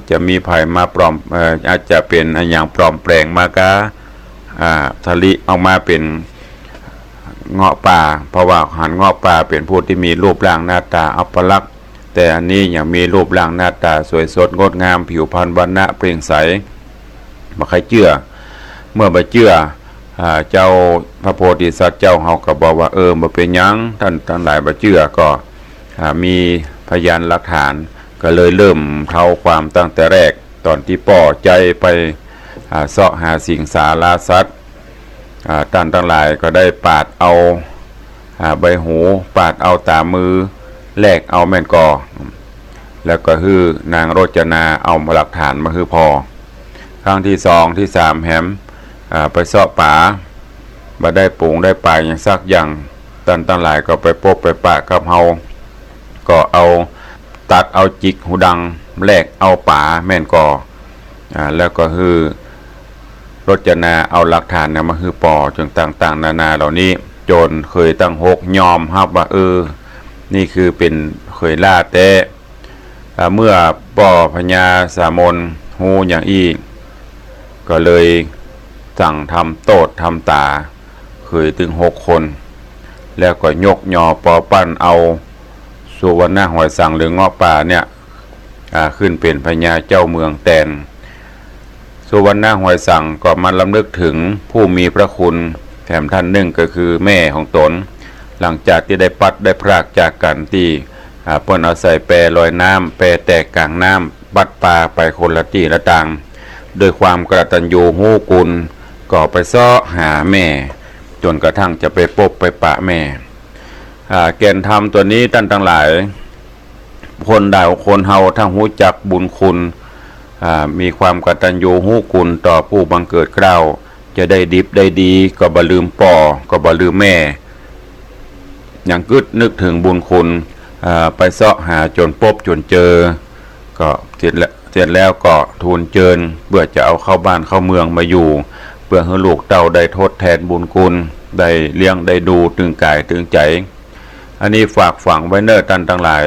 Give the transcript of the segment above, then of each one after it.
จะมีไผ่มาปลอมอาจจะเป็นอย่างปลอมแปลงมากะทะลิออกมาเป็นเงาะป่าเพราะว่าหันเงาะป่าเป็นผู้ที่มีรูปร่างหน้าตาอัปลักษณ์แต่อันนี้ยังมีรูปร่างหน้าตาสวยสดงดงามผิวพรรณวรรณะเปล่งใสบ่ใครเชื่อเมื่อบ่เชื่อเจ้าพระโพธิสัตว์เจ้าเฮาก็บอกว่าบ่เป็นหยังท่านทั้งหลายบ่เชื่อก็มีพยานหลักฐานก็เลยเริ่มเท่าความตั้งแต่แรกตอนที่ป่อใจไปเสาะหาสิ่งสาราสัตว์ท่านทั้งหลายก็ได้ปาดเอาใบหูปาดเอาตามือแลกเอาแม่นกอแล้วก็คือนางโรจนาเอาหลักฐานมาคือพอครั้งที่สองที่สามแหมไปเสาะป่าบ่ได้ปลูงได้ป่าอย่างซักอย่างท่านทั้งหลายก็ไปพบไปปะกับเฮาก็เอาตัดเอาจิกหูดังแลกเอาป่าแม่นกอแล้วก็คือรจนาเอาหลักฐานมาคือปอจนต่างๆนานาเหล่านี้จนเคยตั้งหกยอมรับว่านี่คือเป็นเคยล่าแต่เมื่อป่อพญาสามนหูอย่างอีกก็เลยสั่งทำโตดทำตาเคยถึง6 คนแล้วก็ยกยอปอปั้นเอาสุวรรณหอยสังหรือเงาะป่าเนี่ยขึ้นเป็นพญาเจ้าเมืองแตนสุวรรณหอยสังก็มาลำลึกถึงผู้มีพระคุณแถมท่านหนึ่งก็คือแม่ของตนหลังจากที่ได้ปัดได้พรากจากกันที่เพิ่นเอาใส่แปรลอยน้ำแปรแตกกลางน้ำปัดปลาไปคนละที่ละต่างโดยความกตัญญูหูกุลก็ไปเสาะหาแม่จนกระทั่งจะไปพบไปปะแม่แก่นธรรมตัวนี้ท่านทั้งหลายคนใดคนเฮาทั้งหูจักบุญคุณมีความกตัญญูหูกุลต่อผู้บังเกิดเกล้าจะได้ดิบได้ดีก็บ่ลืมป่อก็บ่ลืมแม่อย่างกึดนึกถึงบุญคุณไปเสาะหาจนพบจนเจอก็เสร็จแล้วก็ทูลเชิญเพื่อจะเอาเข้าบ้านเข้าเมืองมาอยู่เพื่อให้ลูกเต้าได้ทดแทนบุญคุณได้เลี้ยงได้ดูตึงกายตึงใจอันนี้ฝากฝังไว้เนิ่นท่านทั้งหลาย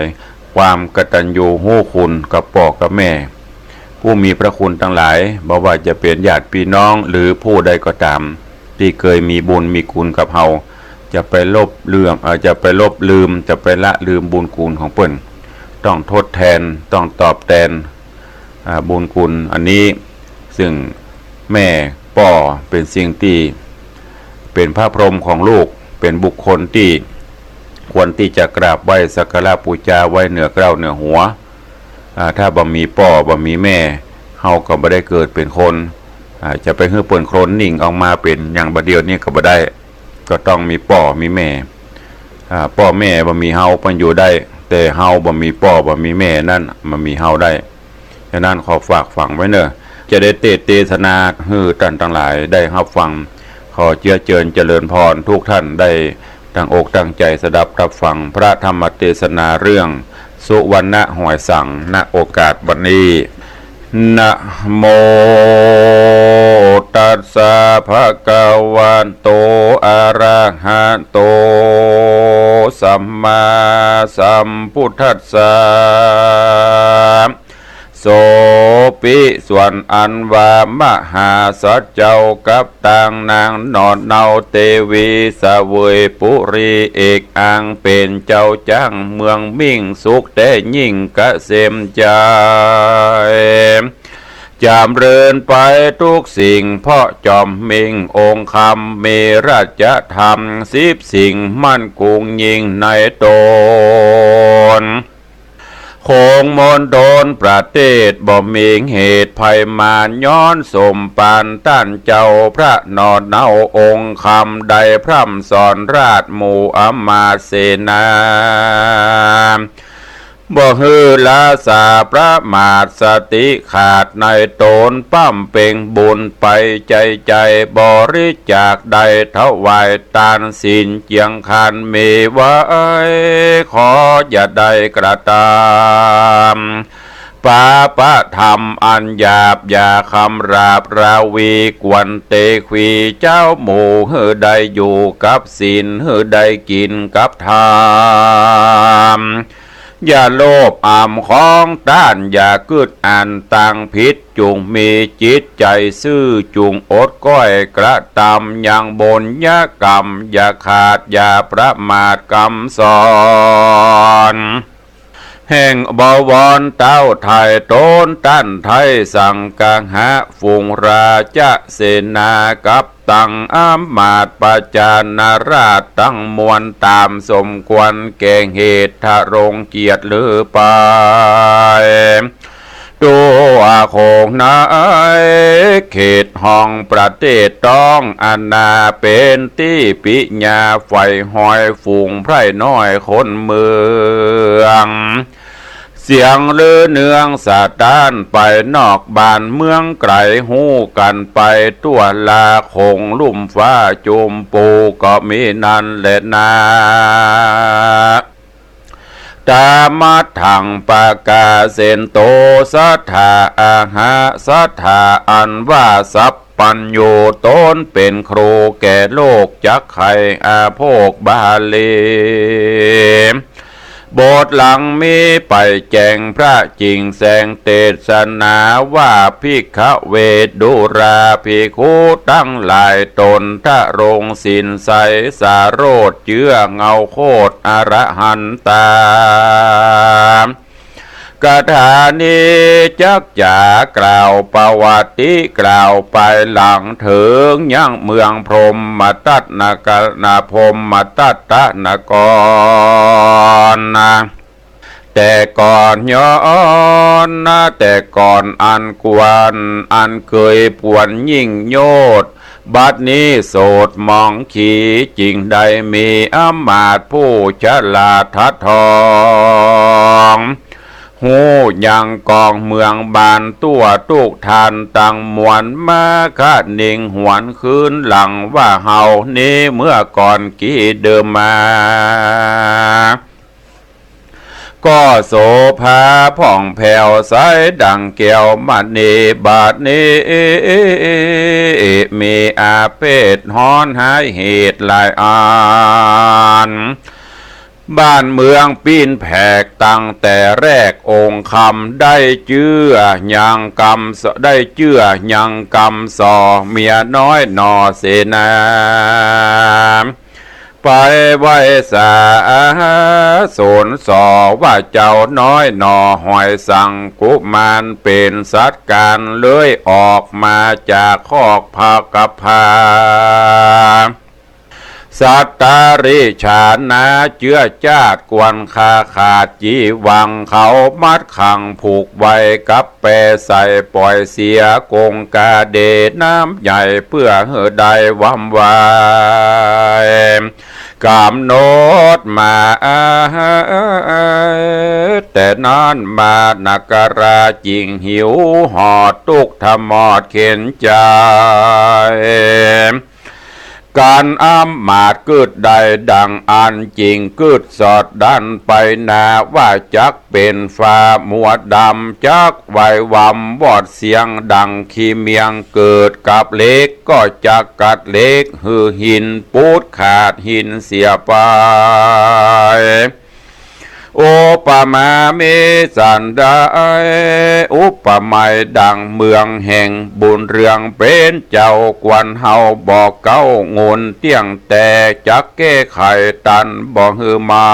ความกตัญญูหูคุณกับพ่อกับแม่ผู้มีพระคุณทั้งหลายบ่ว่าจะเป็นญาติพี่น้องหรือผู้ใดก็ตามที่เคยมีบุญมีคุณกับเฮาจะไปลบลืมจะไปลบลืมจะไปละลืมบุญคุณของเพิ่นต้องทดแทนต้องตอบแทนบุญคุณอันนี้ซึ่งแม่ป่อเป็นสิ่งที่เป็นพระพรหมของลูกเป็นบุคคลที่ควรที่จะกราบไหว้สักการะบูชาไว้เหนือเกล้าเหนือหัวถ้าบ่มีป่อบ่มีแม่เฮาก็บ่ได้เกิดเป็นคนจะไปให้เปิ้นโคลนนิ่งออกมาเป็นอย่างบัดเดียวนี้ก็บ่ได้ก็ต้องมีป่อมีแม่ป่อแม่บ่มีเฮาเปิ้นอยู่ได้แต่เฮาบ่มีป่อบ่มีแม่นั่นมันมีเฮาได้ฉะนั้นขอฝากฝังไว้เนอะจะได้เทศนาให้ท่านทั้งหลายได้รับฟังขอเจริญพรทุกท่านได้ตั้งอกตั้งใจสดับรับฟังพระธรรมเทศนาเรื่องสุวรรณหอยสังณโอกาสบัดนี้นะโมตัสสะภะคะวะโตอะระหะโตสัมมาสัมพุทธัสสะโสปิส่วนอันว่ามหาสัจเจ้ากับต่างนางนอนเนาเตวีสเวยปุรีเอกอังเป็นเจ้าจ้างเมืองมิ่งสุขแต่ยิ่งกเกษมใจจำเริญไปทุกสิ่งเพราะจอมมิงองค์คำมีราชธรรม10 สิ่งมั่นคงยิ่งในตนคงมนโดนประเทศบ่มีเหตุภัยมาย้อนสมปานต้านเจ้าพระนอดเนาองค์คำใดพร่ำสอนราชหมู่อมาเสนาบ่ฮือลาสาประมาทสติขาดในตนปั้มเป่งบุญไปใจบริจาคใดถวายทานศีลเจียงคันมีไว้ขออย่าได้กระทำปาปะธรรมอันหยาบอย่าคำราบราวีกวนเตควีเจ้าหมู่ฮือได้อยู่กับศีลฮือได้กินกับธรรม อย่าโลภอ่ำของต้านอย่ากึดอ่านต่างผิดจุงมีจิตใจซื่อจุงอดก้อยกระทำอย่างบนยกรรมอย่าขาดอย่าประมาทกรรมสอนแห่งบวรเต้าไทยโตนตั้นไทยสังกังหะฝูงราชเสนากับตังอามาตปจานาราชตั้งมวลตามสมควรแก่เหตุทะรงเกียรติหรือไปตัวโคงนายเขตห้องประเทศต้องอนาเป็นที่ปิญาไฟหอยฝูงไพร่น้อยคนเมืองเสียงลือเนืองสะด้านไปนอกบ้านเมืองไกลหูกันไปตัวลาคงลุ่มฟ้าจุมปูก็มีนั่นแหละนาตามัดถังปากาเซนโตสัทธาอาหาสัทธาอันว่าสัพปัญโยต้นเป็นครูแก่โลกจักไข่อาโภคบาลีบทหลังมีไปแจงพระจริงแสงเทศนาว่าภิกขเวทดุราภิกขุตั้งหลายตนทะรงสินใสสาโรธเจื้อเงาโคตรอรหันตากถานี้จักจากล่าวประวัติกล่าวไปหลังถึงยังเมืองพรหมตัตนกนาพรหมตัตตนกรแต่ก่อนย้อนแต่ก่อนอันกวนอันเคยปวนยิ่งโยดบัดนี้โสดมองขีจริงใดมีอมาตย์ผู้ฉลาดทัดทองหูยังกองเมืองบานตัวตุกทานตังมวลมาคะนิ่งหวนคืนหลังว่าเฮานี้เมื่อก่อนกี่เดิมมาก็โสภาผ่องแผ่วใสดังแก้วมณีบาดนี้มีอาเพศฮ้อนหายเหตุหลายอันบ้านเมืองปีนแผกตั้งแต่แรกองค์คำได้เจื้อยังกำได้เจื้อยังกำสอเมียน้อยนอเสนาไปไหวสาโสนสอว่าเจ้าน้อยนอหอยสังกุมารเป็นสัตว์การเลื้อยออกมาจากคอกภากพาสัตตาริชานาเจื้อจาดกวนคาขาดจีวังเขามัดขังผูกไว้กับแปรใส่ปล่อยเสียกงกาเดน้ำใหญ่เพื่อเหือใดวำวายกามโนดมาแต่นานมานักราจริงหิวหอดตุกธรรมอดเข็นใจการอ้ำมาดกึดใดดังอันจริงกึดสอดดันไปนาว่าจักเป็นฟ้ามัวดำจักไววำวอดเสียงดังขี้เมียงเกิดกับเล็กก็จักกัดเล็กหือหินปูดขาดหินเสียไปโอปมาเมสันดาอุปไมยดังเมืองแห่งบุญเรืองเป็นเจ้ากวนเฮาบอกเก้างุนเตี้ยงแต่จักแก้ไขตันบอกฮือมา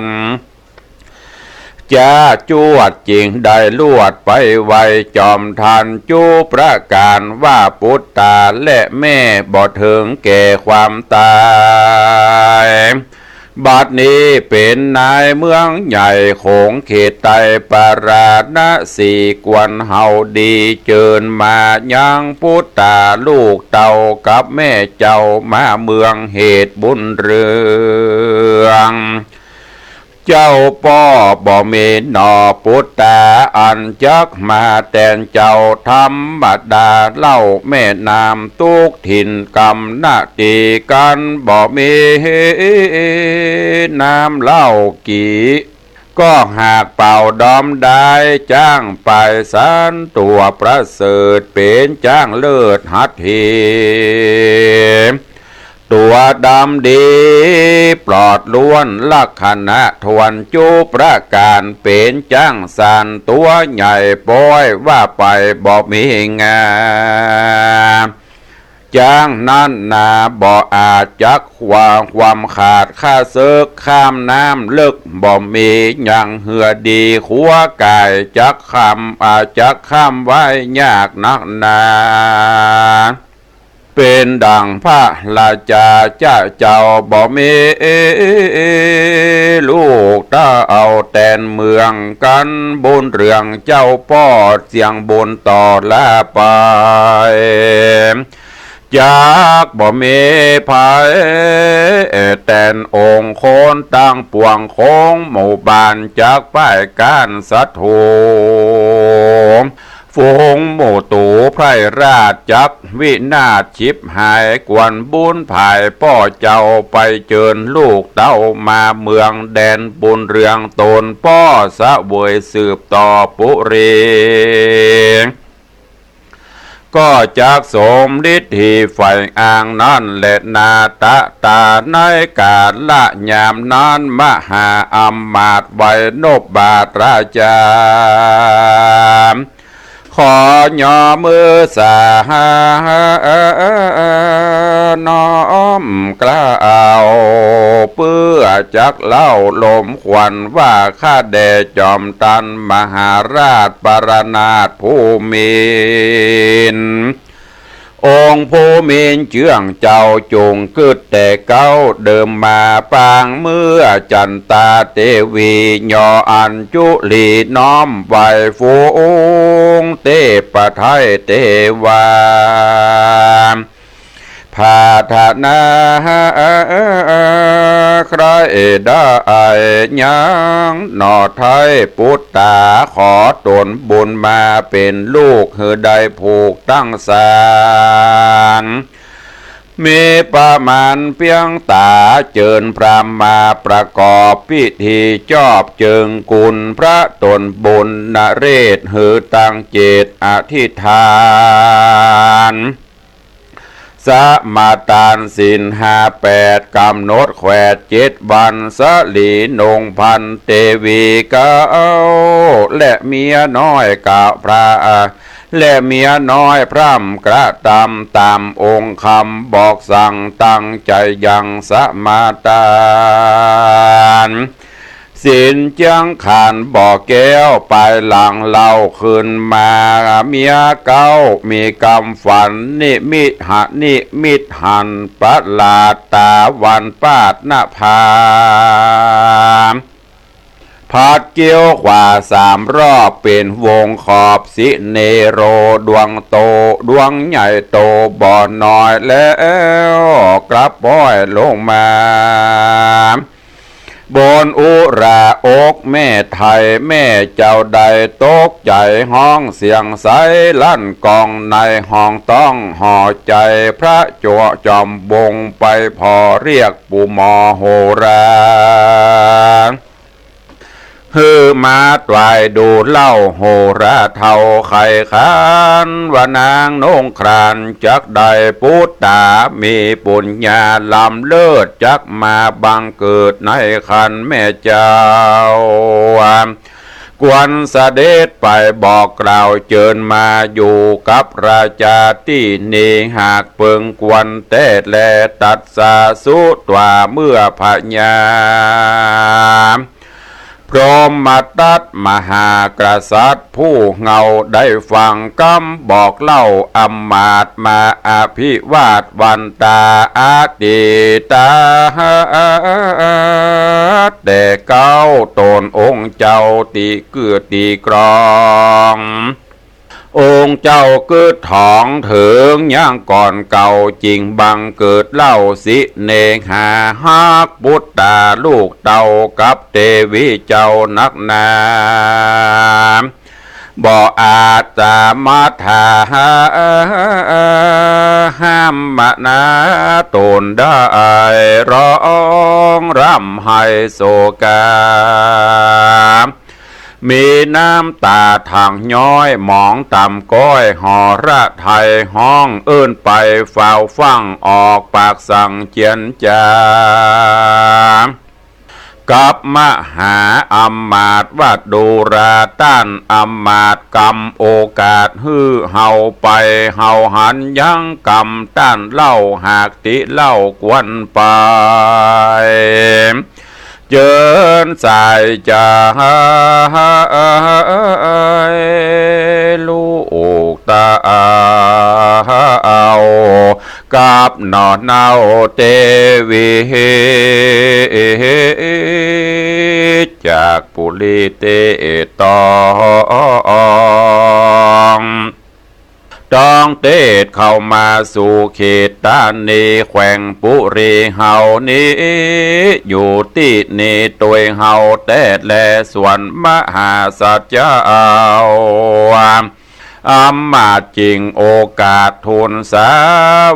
นจะจวดจริงได้ลวดไปไวจอมทันจูประการว่าปุตตาและแม่บ่ถึงแก่ความตายบัดนี้เป็นนายเมืองใหญ่ของเขตไตปาราณสีกวนเฮาดีเจิญมายังพุทธาลูกเต่ากับแม่เจ้ามาเมืองเหตุบุญเรืองเจ้าป้อบ่มีนอพุทธาอันจักมาแต่นเจ้าธรรมดาเล่าแม่นามทุกถิ่นกำนาตีกันบ่มีน้ำเล่ากี่ก็หากเป่าดอมได้จ้างไปสานตัวประเสริฐเป็นจ้างเลิศหัตถี ตัวดำดีปลอดล้วนลักษณะทวนจูประการเป็นจ้างสานตัวใหญ่ป้อยว่าไปบอกมีงามจ้างนั้นนาบ่อาจจักความขาดค่าเซิกข้ามน้ำลึกบ่มีอย่างเหือดีขัวกายจักคำอาจจักข้ามไว้ยากนักหนาเป็นดังพระราชาเจ้าบ่มีลูกถ้าเอาแต่นเมืองกันบุญเรืองเจ้าป้อเสียงบุญต่อละไปจากบ่มีภัยแต่นองค์โคนตั้งปวงโค้งหมู่บ้านจากป้ายการสัตว์โหฝูงหมู่ตูไพร่ราชจักวินาศชิบหายกวนบุญภายป้อเจ้าไปเจิญลูกเต้ามาเมืองแดนบุญเรืองตนป้อสะเวยสืบต่อปุรีก็จากสมฤทธิไฟอ่างนั่นแหละนาตะตาในกาลละยามนั้นมหาอำมาตย์ไวนบบาทราชาขอย่อมือสาน้อมกล้าวเพื่อจักเล่าลมควันว่าข้าแด่จอมตันมหาราชปรนาถผู้มีนองค์ผู้มีนเชื่องเจ้าจงกึดแต่เก้าเดิมมาปางเมื่อจันตาเทวียออัญจุลีน้อมไหวฟูงเทพไทยเทวาพาธนาใครได้ยังหนอไทยปุตตาขอตนบุญมาเป็นลูกเฮือได้ผูกตั้งสารมีประมาณเพียงตาเจิญพรามมาประกอบพิธีจอบเจิงกุลพระตนบุญนเรศหือตั้งเจตอธิษฐานสมาตานสิน58กำหนดแขวด7 วันสลีนงพันเทวีเก้าและเมียน้อยกะพระและเมียน้อยพร่ำกระทำตามองค์คำบอกสั่งตั้งใจยังสมาตานสินจังขานบอกแก้วไปหลังเล่าขึ้นมาเมียเก้ามีกำฝันนิมิตหันประหลาดตาวันปาดหน้าผาพัดเกี่ยวขวา3 รอบเป็นวงขอบสิเนโรดวงโตดวงใหญ่โตบ่อน้อยแล้วกลับป้อยลงมาบนอุราอกแม่ไทยแม่เจ้าใดตกใจห้องเสียงใสลั่นกองในห้องต้องห่อใจพระจั่วจอมบงไปพอเรียกปู่หมอโหราฮือมาตวายดูเล่าโหราเท่าไข่ขานว่านางนงครานจักได้ปุตตามีปุญญาลำเลิศจักมาบังเกิดในคันแม่เจ้ากวนเสด็จไปบอกกล่าวเจิญมาอยู่กับราชาที่นี่หากเปิงกวนเตดแลตัดสาสุตว่าเมื่อพญาพรหมตัดมหากษัตริย์ผู้เงาได้ฟังคำบอกเล่าอำมาตย์มาอภิวาทวันตาอาติตาแต่เก้าตนองค์เจ้าตีเกือตีกรององค์เจ้าเกิดท้องถึงย่างก่อนเก่าจริงบังเกิดเล่าสิเนหาฮักบุตตาลูกเต่ากับเทวีเจ้านักนาบ่อาจสามารถห้ามมานาตนได้ร้องร่ำให้โศกา มีน้ำตาทางย้อยหมองต่ำก้อยหอระไทยห้องเอิ้นไปเฝ้าฟังออกปากสั่งเจียนจากับมหาอำมาตย์วัดดูราต้านอำมาตย์กรรมโอกาสฮือเฮาไปเฮาหันยังกรรมต้านเล่าหากติเล่ากวนไปเจิญสายจะลูกตาเอากับนอนเนาเตวีจากปุริเตตองต้องเตดเข้ามาสู่เขตตานีแขวงปุรีเฮานี้อยู่ที่นี่ตัวเฮาแต่แลส่วนมหาสัจเจ้าอำมาตย์จริงโอกาสทูลสา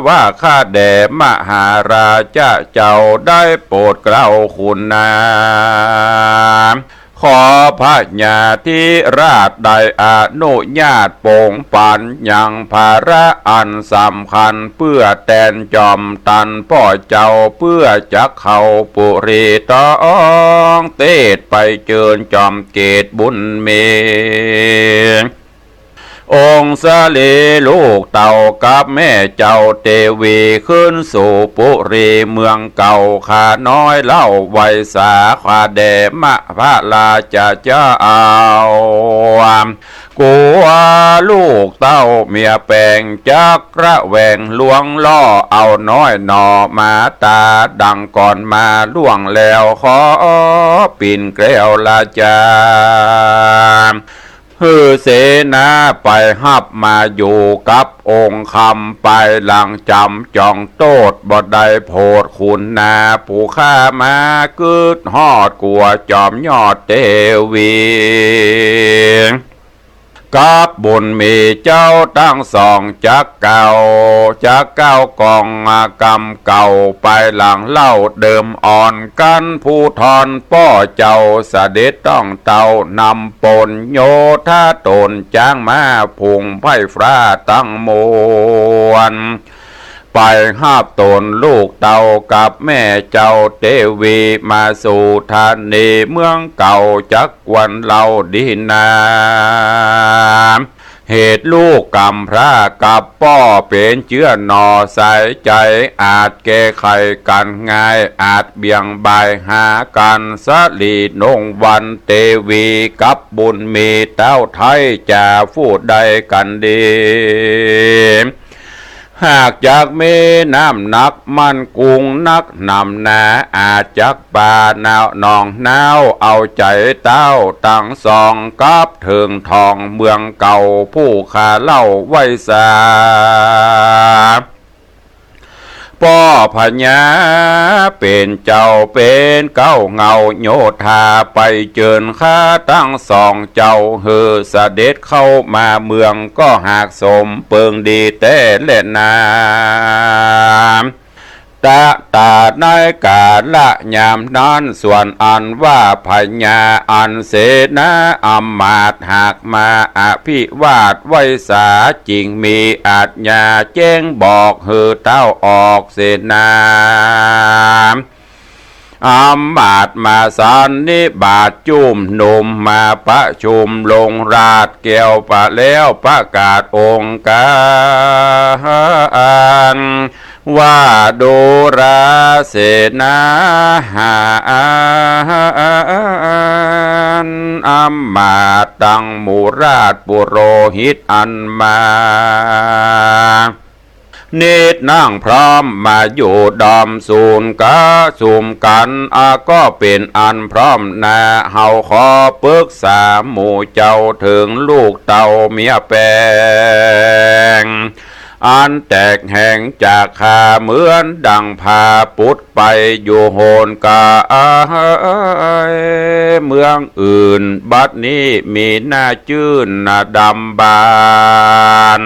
ว่าข้าแด่มหาราชเจ้าได้โปรดเกล้าคุณนาขอพระญาธิราชได้อนุญาตโปร่งปันยังภาระอันสำคัญเพื่อแทนจอมตันพ่อเจ้าเพื่อจะเข้าปุรีต้องเตดไปเจิญจอมเกตบุญเมองค์สาลีลูกเต่ากับแม่เจ้าเทวีขึ้นสู่ปุรีเมืองเก่าขาน้อยเล่าไวสาขาแดมะพระราชเจ้ากัวลูกเต้าเมียแปลงจักระแหวงลวงล่อเอาน้อยหนอมาตาดังก่อนมาล่วงแล้วขอปิ่นแก้วลาจาฮือเสนาไปหับมาอยู่กับองค์คำไปหลังจำจองโตดบ่ได้โพดคุณนาผู้ข้ามากึดฮอดกัวจอมยอดเทวีกับบุญมีเจ้าตั้งสองจักเก่ากองกรรมเก่าไปหลังเล่าเดิมอ่อนกันผู้ทอนป้อเจ้าเสด็จต้องเต่านำปนโยธาตนจ้างมาพุงไพฟ้าตั้งมวลไปหาบตนลูกเต่ากับแม่เจ้าเทวีมาสู่ธานีเมืองเก่าจักวันเล่าดีนาเหตุลูกกำพระกับป้อเป็นเชื้อนอใส่ใจอาจแก้ไขกันง่ายอาจเบี่ยงบายหากันสลีนงวันเทวีกับบุญมีเต้าไทยจะพูดใดกันดีหากจากเมน้ำหนักมันกุงนักนำนาอาจจักป่าหนาวนองหนาวเอาใจเต้าตั้งสองกับเถิงทองเมืองเก่าผู้ขาเล่าไว้สาป้อพญาเป็นเจ้าเป็นเก้าเงาโยธาไปเจิญข้าตั้งสองเจ้าเฮือเสด็จเข้ามาเมืองก็หากสมเปิงดีแต่เล่นนาตาในกาละยามนั้นส่วนอันว่าพญาอันเสนาอำมาตย์หากมาอภิวาทไว้สาจริงมีอาจญาแจ้งบอกเฮือเต้าออกเสนาอำมาตย์มาสันนิบาตจุ่มหนุ่มมาประชุมลงราชแก้วปะแล้วประกาศองค์การว่าดูราเสนาหาอำมาตย์ตั้งหมู่ราชปุโรหิตอันมานิดนั่งพร้อมมาอยู่ดอมศูนย์กะสุมกันก็เป็นอันพร้อมนาเฮาขอปรึกษาหมู่เจ้าถึงลูกเต่าเมียแปงอันแตกแห่งจากขาเหมือนดังพาปุดไปอยู่โหนกาเมืองอื่นบัดนี้มีหน้าจื้นดำบาน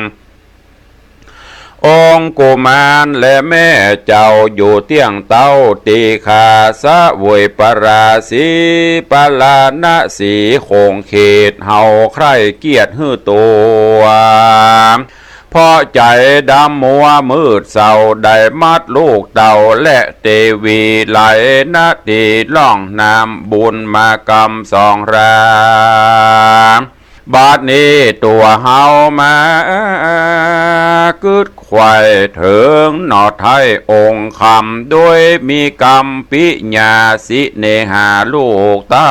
องค์กุมารและแม่เจ้าอยู่เตียงเต้าตีขาสะวยปราศีปลานะสีคงเขตเฮาใครเกียรติหื้อตัวพอใจดำมัวมืดเศร้าได้มัดลูกเต่าและเทวีไหลนาทีล่องน้ำบุญมากรรมสองรามบาดนี้ตัวเฮามากึดควายถึงหนอไทยองค์คำด้วยมีกรรมปิญาสิเนหาลูกเต้า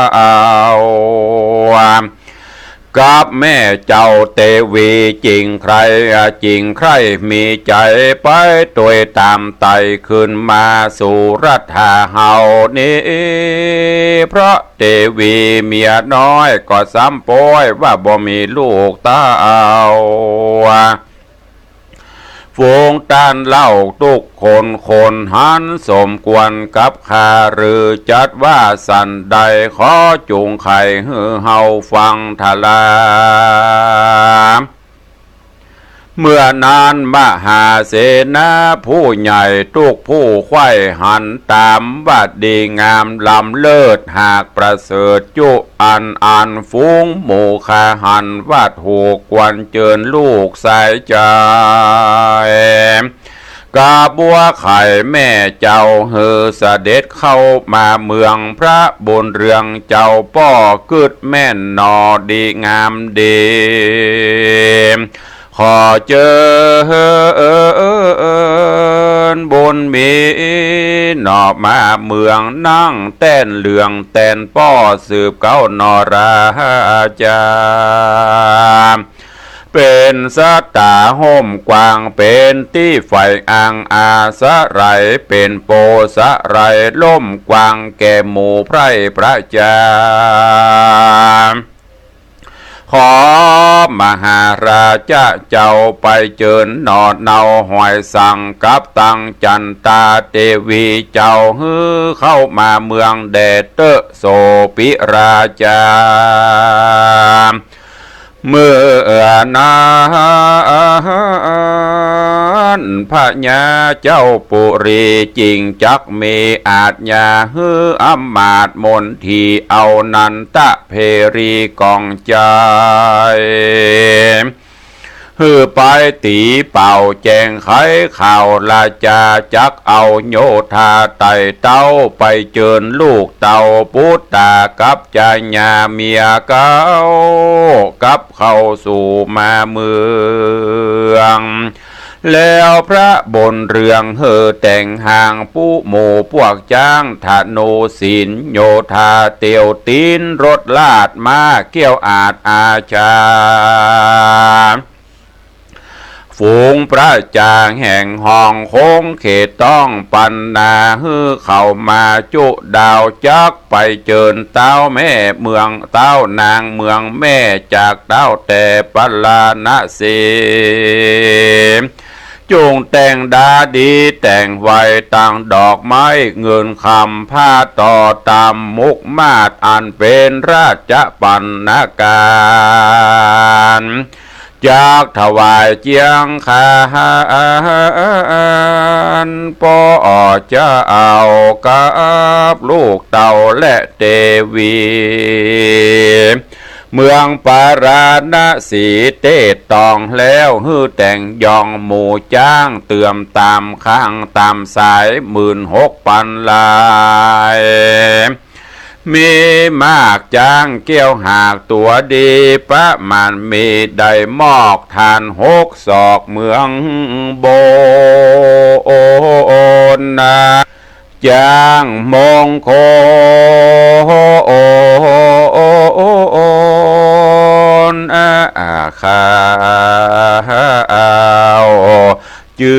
กับแม่เจ้าเทวีจริงใครจริงใครมีใจไปตัวตามไต่ขึ้นมาสู่รัฐาเฮานี้เพราะเทวีเมียน้อยก็ซ้ำป้อยว่าบ่มีลูกเต้าฝูงต้านเล่าทุกคนหันสมควรกับข้าหรือจัดว่าสันใดขอจุงไข่ฮือเฮาฟังทลาเมื่อนานมหาเสนาผู้ใหญ่ทุกผู้ไข้หันตามว่าดีงามลำเลิศหากประเสริฐจุอันฟูงหมู่คาหันว่าถูกกวนเจิญลูกสายใจกาบัวไข่แม่เจ้าเฮอเสด็จเข้ามาเมืองพระบุญเรืองเจ้าป้อกึดแม่นนอดีงามดีขอเจอบนมีหนอมาเมืองนั่งแต้นเหลืองแต้นป้อสืบเก้านอราจาเป็นสตาห่มกวางเป็นที่ไฟอ่างอาสะไรเป็นโปสะไรล่มกวางแก่หมู่ไพร่พระจาขอมหาราชเจ้าไปเจิญนอดเนาหอยสั่งกับตังจันตาเทวีเจ้าฮือเข้ามาเมืองแดเตโสปิราชาเมื่อนานพระญาเจ้าปุรีจริงจักมีอาจญาฮืออำมาตย์มนทีเอานันตะเพรีกองใจฮือไปตีเป่าแจงไขข่าวลาจาจักเอาโยธาไต่เต้าไปเจิญลูกเต่าพุทธากับจาญาเมียเก้ากับเข้าสู่มาเมืองแล้วพระบนเรืองเฮอแต่งห่างผู้หมู่พวกจ้างธนูศิลโยธาเตียวตีนรถลาดมาเกี่ยวอาจอาชาฝูงพระจางแห่งห้องโค้งเขตต้องปันนาฮือเข้ามาจุดาวจักไปเจิญเต้าแม่เมืองเต้านางเมืองแม่จากเต้าแต่ปลานะเสจงแต่งดาดีแต่งไว้ตั้งดอกไม้เงินคำผ้าต่อตามมุกมาดอันเป็นราชปัณณการจากถวายเจียงคานปอจะเอากับลูกเต่าและเทวีเมืองปาราณสีเตตองแล้วฮือแต่งยองหมู่จ้างเตื่อมตามข้างตามสาย16,000 ลายมีมากจ้างเกี่ยวหากตัวดีประมาณมีได้มอกทาน6 ศอกเมืองโบนาจ้างมงคลอาคาเจื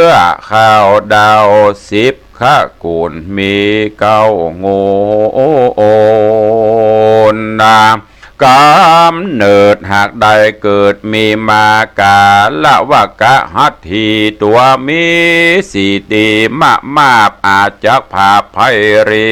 อข้าวดาว10ข้ากูลมีเก้าโงนากำเนิดหากใดเกิดมีมากาละวะกะหัตถีตัวมีสีตีมาบอาจจักภาพไพรี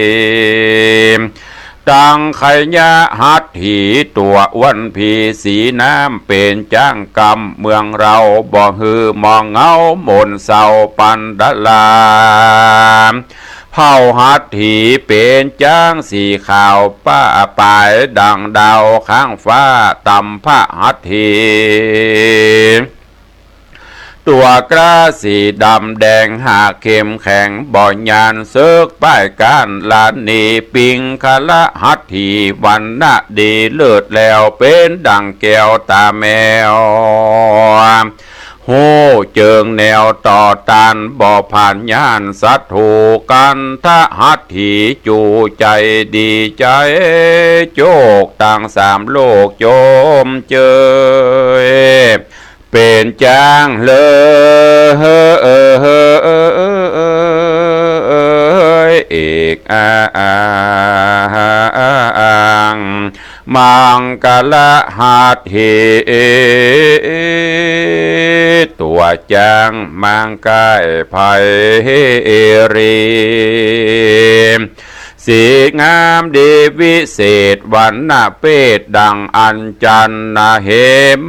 ต ตังไขยะหัตถีตัววันพีสีน้ำเป็นจ้างกรรมเมืองเราบ่ฮือมองเงาหมนเศร้าปันดลาเผาหัตถีเป็นจ้างสีขาวป้าปลายดังดาวข้างฟ้าตำพระหัตถีตัวกระสีดำแดงหาเข้มแข็งบ่อยยานเซึกป้ายการลานนีปิงคละหัตถีวันนะดีเลิศแล้วเป็นดังแก้วตาแมวโหเจิงแนวต่อตานบ่ผ่านย่านสัตถูกันทะหัตถีจูใจดีใจโจกต่างสามโลกโจมเจยเป็นจ้างเลยเอกมังกละหัตถิตัวจ้างมังกายภัยรีสีงามดีวิเศษวันนาเปตดังอัญจันนาเห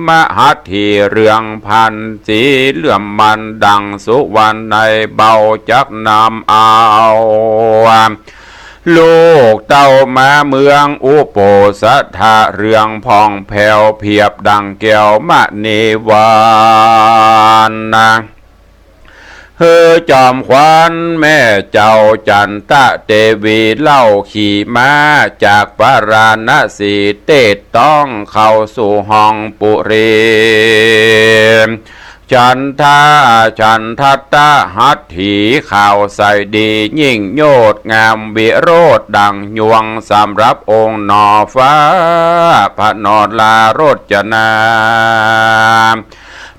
มหัตถีเรืองพันสีเหลื่อมมันดังสุวรรณในเบาจักนำเอาลูกเต้ามาเมืองอุโปสัทธาเรืองพองแผ่วเพียบดังแก้วมะเนวานนะเฮอจอมขวัญแม่เจ้าจันตะเทวีเล่าขี่ม้าจากพระราณสีเตตต้องเข้าสู่ห้องปุรีฉันทัตตาหัตถีข่าวใส่ดียิ่งโยดงามวิโรธดังยวงสำรับองค์นอฟ้าพระนอลารจนา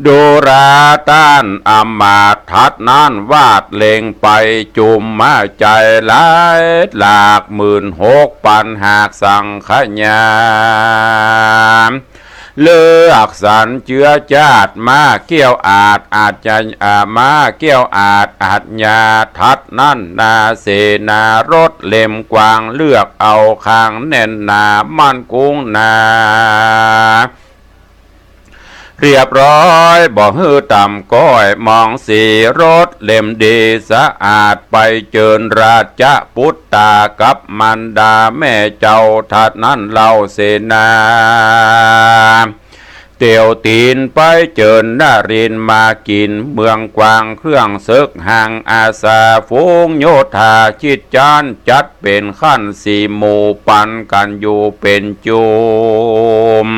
ดูราต้านอมาตทัดนั้นวาดเล็งไปจุมมาใจหลายหลาก16,000ปันหากสังขญาเลือกสรรเชื้อชาติมาเกี่ยวอาจจะมาเกี่ยวอาจญาทัดนั่นนาเสนารถเล่มกวางเลือกเอาข้างแน่นหนามั่นกุ้งนาเรียบร้อยบ่ฮือต่ำก้อยมองสีรถเล่มดีสะอาดไปเจิญราชปุตตากับมันดาแม่เจ้าทัดนั้นเล่าเสนาเตียวตีนไปเจิญนารินมากินเมืองกวางเครื่องศึกห่างอาสาฟูงโยธาชิดจานจัดเป็นขั้นสี่หมู่ปันกันอยู่เป็นจุม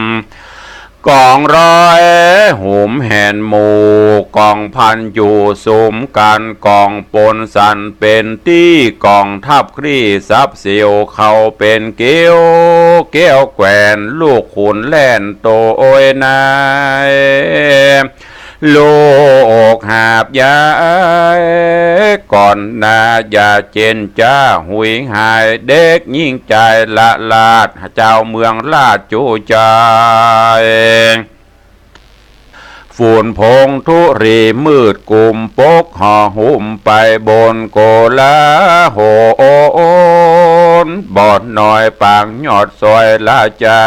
กองร้อยหุมแห่นหมู่กองพันอยู่สุมกันกองปนสันเป็นที่กองทัพครี่ซับเสียวเขาเป็นเกี้ยวแก้วแกวนลูกขุนแล่นโตโอยนายลูกหาบยายก่อนนาอย่าเจนจ้าหุยหายเด็กยิ่งใจละลาดเจ้าเมืองลาดจูใจฝุ่นพงทุรีมืดกลุ่มปกห่อหุ้มไปบนโกลาโหนบอดหน่อยปางยอดซอยลาจา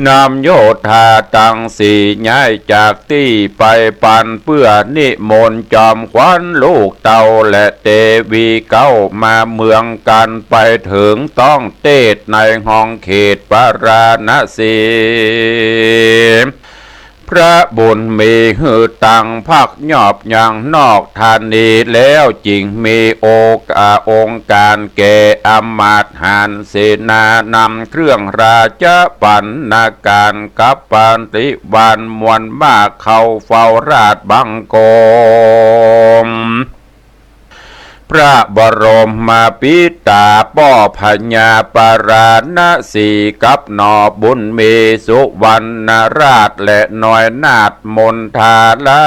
นำโยธาตังสี่ย้ายจากที่ไปปันเพื่อนิมนต์จอมขวัญลูกเต่าและเทวีเก้ามาเมืองกันไปถึงต้องเตศในห้องเขตปราณสีพระบุญมีหือตังพักยอบอย่างนอกธานีแล้วจริงมีองค์การแก่อมาตย์หานเสนานำเครื่องราชปัณณการกับปานติวันมวลมากเข้าเฝ้าราชบังกมพระบรมปิตาป้อพญาปราณสีกับนอบุญมีสุวรรณราชและน้อยนาฏมนทาลา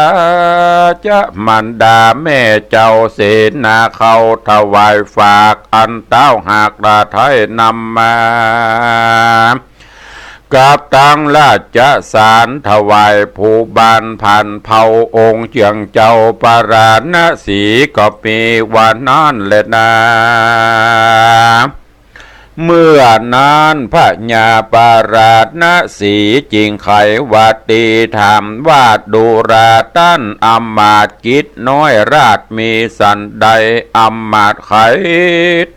จะมันดาแม่เจ้าเสนาเขาถวายฝากอันเต้าหากราไทยนำมากับตังราชสารถวายผู้บานผ่านเผาองค์เจียงเจ้าปราณสีก็มีวันนั้นแหละนะ เมื่อนั้นพระญาปาราชณสีจริงไขวัตีถามว่าดูราตันอำมาตย์กิจน้อยราชมีสันใดอำมาตย์ไข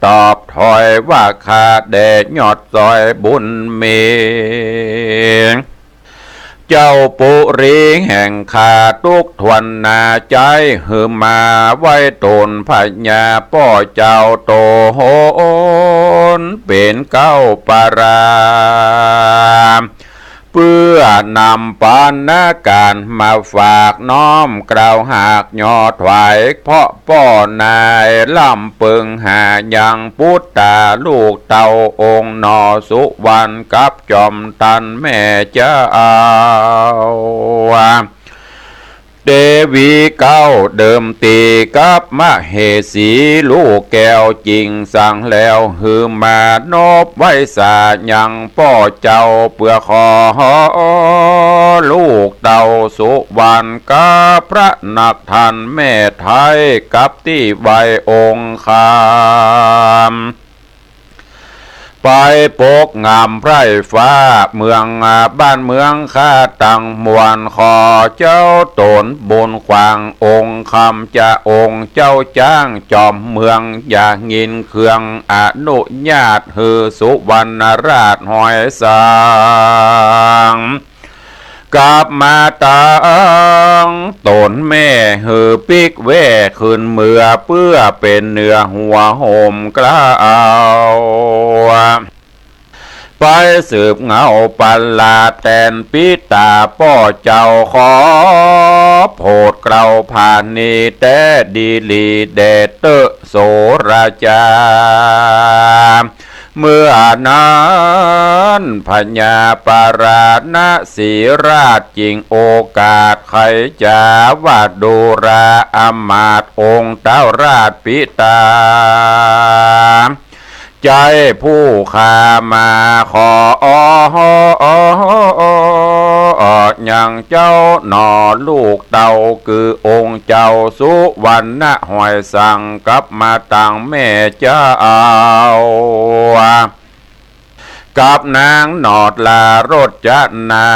ตอบถอยว่าข้าแด่ยอดซอยบุญเมเจ้าปุรีแห่งข้าทุกทวนนาใจหือมาไว้ตนพญาป้อเจ้าโตโหนเป็นเก้าปารามเพื่อนำปานาการมาฝากน้อมกล่าวหากยอถวายเพราะป้อนายล่ำปึงหายังพุทธาลูกเต่าองค์นอสุวรรณกับจอมตันแม่เจ้าเดวีเก้าเดิมตีกับมเหสีลูกแก้วจริงสั่งแล้วหือมานบไว้สายังป้อเจ้าเพื่อขอลูกเต่าสุวรรณกับพระนักทันแม่ไทยกับที่ใบองค์คามไปปกงามไพร่ฟ้าเมืองบ้านเมืองข้าตังมวลขอเจ้าตนบนขวางองค์คำจะองค์เจ้าจ้างจอมเมืองอย่างินเครื่องอนุญาตฮือสุวรรณราชหอยสังกับมาตังตนแม่หือปิกแว่ขึ้นเมื่อเพื่อเป็นเนื้อหัวโหมกล้าวไปสืบเงาปัลลาแตนปิตาป้อเจ้าขอโพดเกลาผ่านนีแต่ดีลีเดเตโสราชาเมื่อนั้นพญาปาราณสีราชจริงโอกาสใครจะว่าดูราอมาตย์องค์เต้าราชปิตาใจผู้ข้ามาขออย่างเจ้าหนอลูกเต่าคือองค์เจ้าสุวรรณหอยสั่งกับมาตังแม่เจ้ากับนางนอดลารถจะนา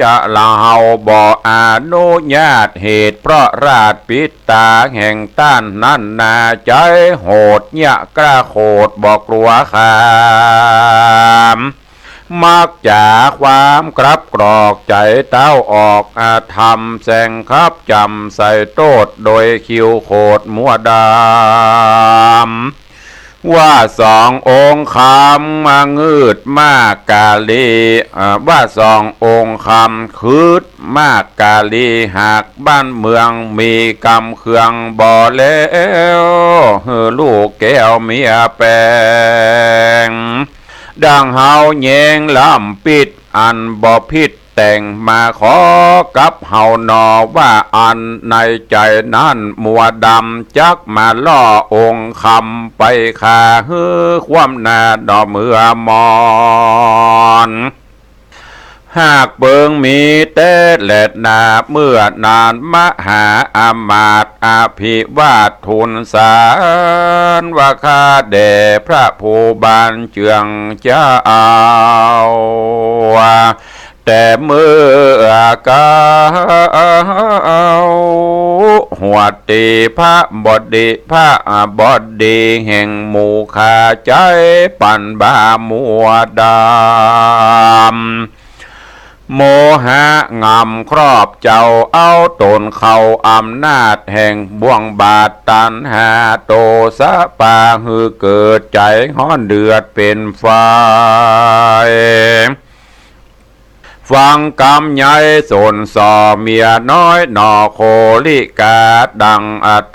จะลาเฮาบ่อนุญาตเหตุเพราะราชปิตาแห่งต้านนั้นนาใจโหดยะกระโคดบอกกลัวขามมักจากความกรับกรอกใจเต้าออกอาธรรมแสงครับจำใส่โตดโดยคิวโคดมัวดามว่าสององค์คำมางืดมากกาลีว่าสององค์คำคืดมากกาลีหากบ้านเมืองมีกำเครื่องบ่อแล้วลูกแก้วเมียแปงดังเฮาแยงล้ำปิดอันบ่พิษแต่งมาขอกับเฮานอว่าอันในใจนั้นมัวดำจักมาล่อองค์คำไปขาฮือความนาดอเมื่อมอนหากเบิงมีเต้แหลดนาเมื่อนานมหาอามาตย์อภิวาททูลสารว่าข้าแด่พระผู้บานเจืองเจ้าแต่เมื่อกาหัวตีพระบดีพระบดีแห่งหมู่ขาใจปั่นบามัวดำโมหะงำครอบเจ้าเอาตนเข้าอำนาจแห่งบ่วงบาทตันหาโตสะปาหือเกิดใจฮ้อนเดือดเป็นไฟฟังกำใหญ่สนสอเมียน้อยนอโคลิกาดัง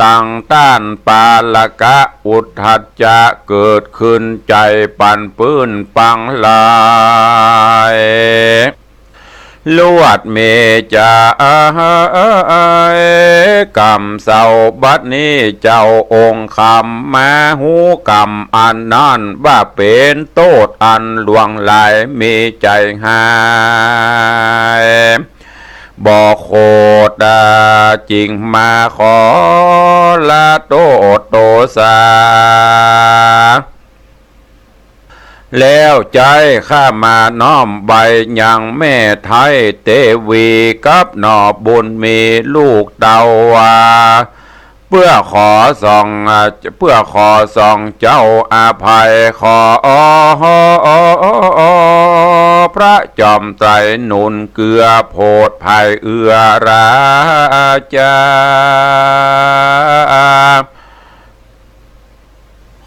ตังต้านปาลกะอุทธัจจะเกิดขึ้นใจปั่นปื้นปังลายลวดเมจากรรมเศร้าบัดนี้เจ้าองค์คำมาหูกรรมอันนั้นว่าเป็นโทษอันลวงลายมีใจหายบ่โคดจริงมาขอละโตสา แล้วใจข้ามาน้อมใบยังแม่ไทยเตวีกับหนอบุญมีลูกเตาวาเพื่อขอส่องเจ้าอาภัยขอพระจอมไตรหนุนเกือโพดภัยเอื้อราชา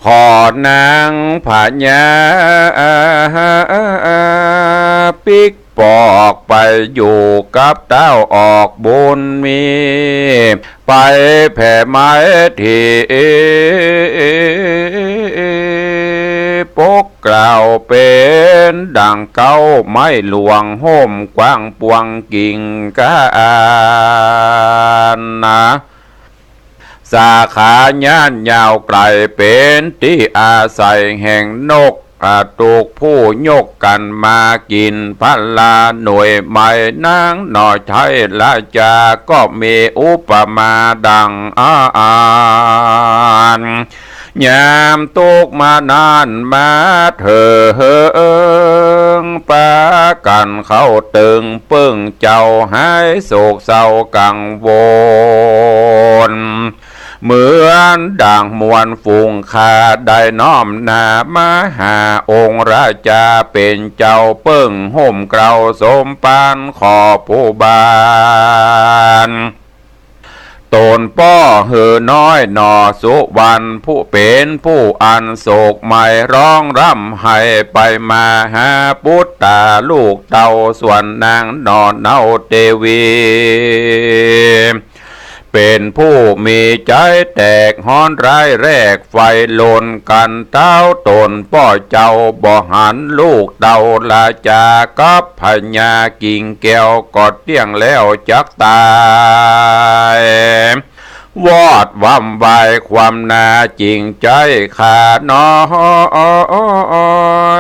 ขอนางผาญาปิกปอกไปอยู่กับเต้าออกบุญมีไปแผ่ไม้ที่ปกกล่าวเป็นดังเก้าไม้หลวงห่มกว้างปวงกิ่งกานนะสาขาย่านยาวไกลเป็นที่อาศัยแห่งนกตูกผู้ยกกันมากินพันลาหน่วยใหม่นางหน่อไทยละจาก็มีอุปมาดังยามตุกมานานมาเถิงปากันเข้าตึงปึ้งเจ้าหายโศกเศร้ากังวลเหมือนด่างมวลฝูงคาได้น้อมหน้ามาหาองค์ราชาเป็นเจ้าเปิ้งห่มเกลาสมปานขอผู้บานตนป้อเหือน้อยหนอสุวรรณผู้เป็นผู้อันโศกไม่ร้องร่ำให้ไปมาหาพุทธาลูกเต่าส่วนนางนอนเนาเทวีเป็นผู้มีใจแตกฮ้อนร้ายแรกไฟลนกันเท้าตนป้อเจ้าบ่หันลูกเต่าลาจากับพญากิ่งแก้วกอดเตี้ยงแล้วจักตายวอดวำวายความนาจริงใจขาน้อ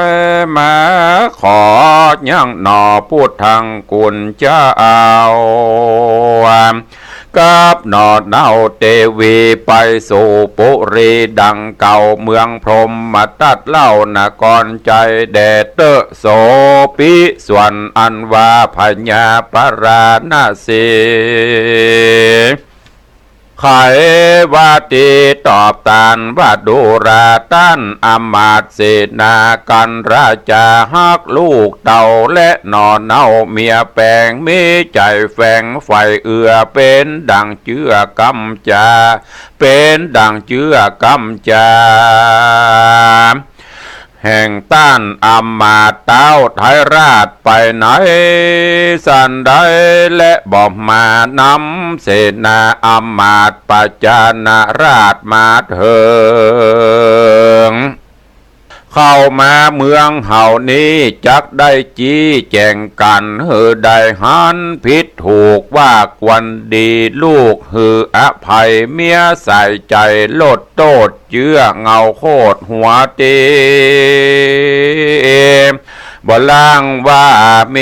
ยมาขอยังหนอพูดทางกุลเจ้ากับหนอเนาเทวีไปสู่ปุรีดังเก่าเมืองพรหมมาตัดเล่านกรใจแดดเตอโสปิส่วนอันว่าพญาปราณสีไขวาตีตอบตานว่าดูราตันอมาตเสนากันราชาฮักลูกเต่าและนอนเน่าเมียแปลงมีใจแฝงไฟเอือเป็นดังเจือกำจาเป็นดังเจือกำจาแห่งต้านอำมาตเต้าไทยราชไปไหนสันใดและบอกมานำเสนาอำมาตปัจจานาราชมาเถิงเข้ามาเมืองเฮานี้จักได้จี้แจงกันได้หันผิดถูกว่ากวันดีลูกอภัยเมียใส่ใจลดโตดเจื้อเงาโคตรหัวตีบ่ล่างว่าเม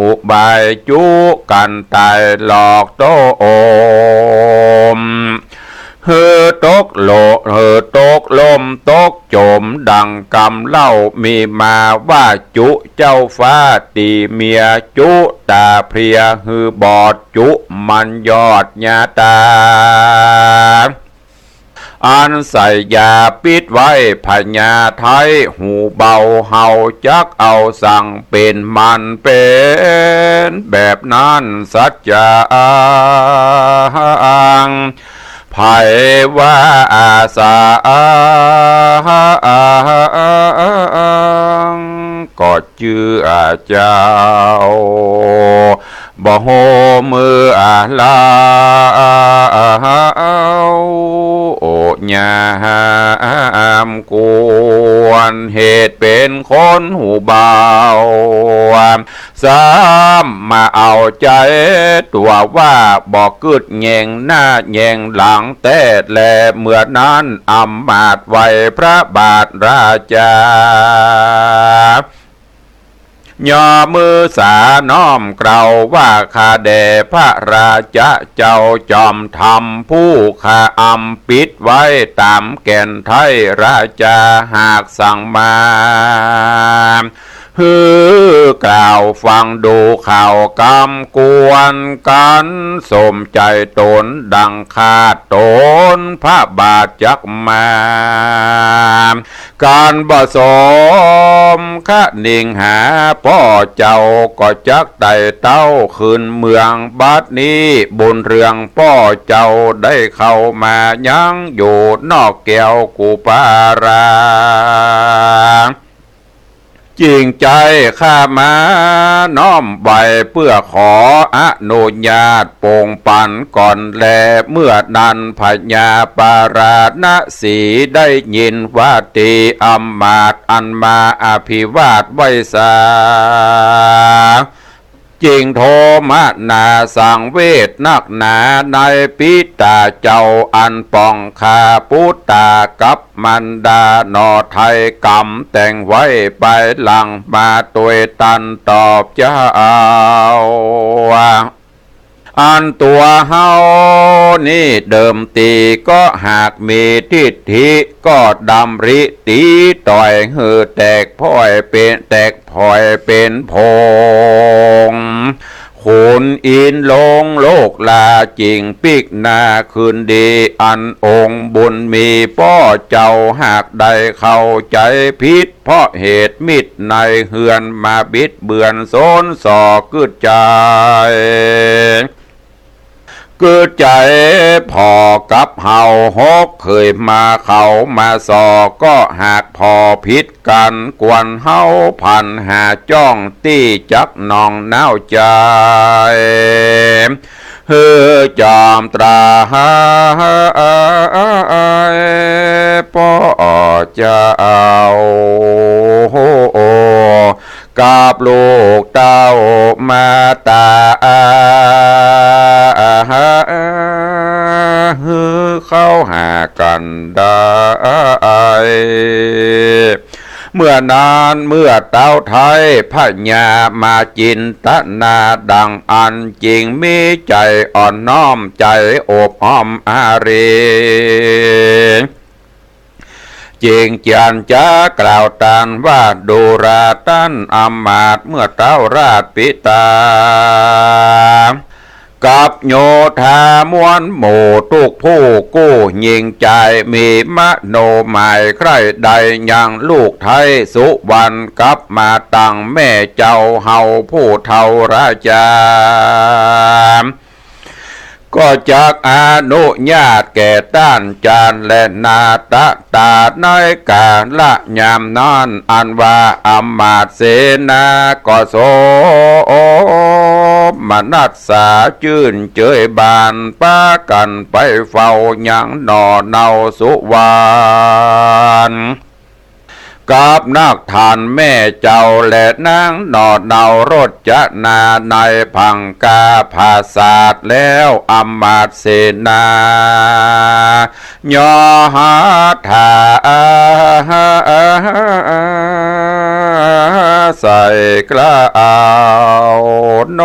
อุบายจุกันตายหลอกโตโอมตกโลตกลมตกโจมดังกำเล่ามีมาว่าจุเจ้าฟ้าตีเมียจุตาเพรียบอดจุมันยอดญาตาอันใส่ยาปิดไว้พญาไทยหูเบาเฮาจักเอาสั่งเป็นมันเป็นแบบนั้นสัจจางไผว่าอาสาก็เชื่อเจ้าบ่โหมือลาโอญามกวนเหตุเป็นคนหูเบาสามมาเอาใจตัวว่าบอกกึดแยงหน้าแยงหลังแต่แลเมื่อนั้นอำมาตย์ไว้พระบาทราชา ย่อมือสาน้อมเกล่าวว่าข้าแด่พระราชาเจ้าจอมธรรมผู้ข้าอำปิดไว้ตามแก่นไทยราชาหากสั่งมาฮือกล่าวฟังดูข่าวกำกวนกันสมใจตนดังขาดตนพระบาทจักมาการบ่สมคะนิ่งหาพ่อเจ้าก็จักไต่เต้าขึ้นเมืองบัดนี้บุญเรืองพ่อเจ้าได้เข้ามายังอยู่นอกแก้วกูปาราจริงใจข้ามาน้อมใบเพื่อขออนุญาตโปงปันก่อนแลเมื่อนันพญาปาราณสีได้ยินว่าตีอำมาตย์อันมาอภิวาทไว้สาจริงโทมานาสังเวทนักหนาในปิตาเจ้าอันป่องคาปุตตากับมันดาหนอไทยกำแต่งไว้ไปหลังมาตัวตันตอบเจ้าอันตัวเฮานี่เดิมตีก็หากมีทิฏฐิก็ดำริตีต่อยหือแตกพ่อยเป็นแตกพ่อยเป็นพงขุนอินลงโลกลาจริงปิกนาคืนดีอันองค์บุญมีป้อเจ้าหากได้เข้าใจผิดเพราะเหตุมิตรในเฮือนมาบิดเบือนโซนส่อกึดใจเกิดใจพอกับเฮาฮกเคยมาเขามาสอก็หากพอพิษกันกวนเฮาพันหาจ้องตี้จักนองน้าวใจเฮือจอมตราป่อเจ้ากับลูกเต้ามาตาเข้าหากันได้เมื่อนานเมื่อเต้าไทยพญามาจินตนาดังอันจริงมีใจอ่อนน้อมใจโอบอ้อมอารีจริงจันจะกล่าวตานว่าดูราตันอำมาตย์เมื่อเต้าราชปิตากับโยธามวนหมู่ทุกผู้กู้ยิงใจมีมโนหมายใครใดยังลูกไทยสุวรรณกับมาตั้งแม่เจ้าเฮาผู้เฒ่าราชาก็จากอนุญาตแก่ต้านจานและนาตะตาในกาละยามนอนอันว่าอำมาตย์เสนาก็โสมนัสสาจื่นเจยบานป้ากันไปเฝ้ายังหนอเนาสุวรรณกับนักทานแม่เจ้าและนางหนอดเนารถจะนาในพังกาภาษาดแล้วอำมาตย์เสนายอหาถาใส่กล้าน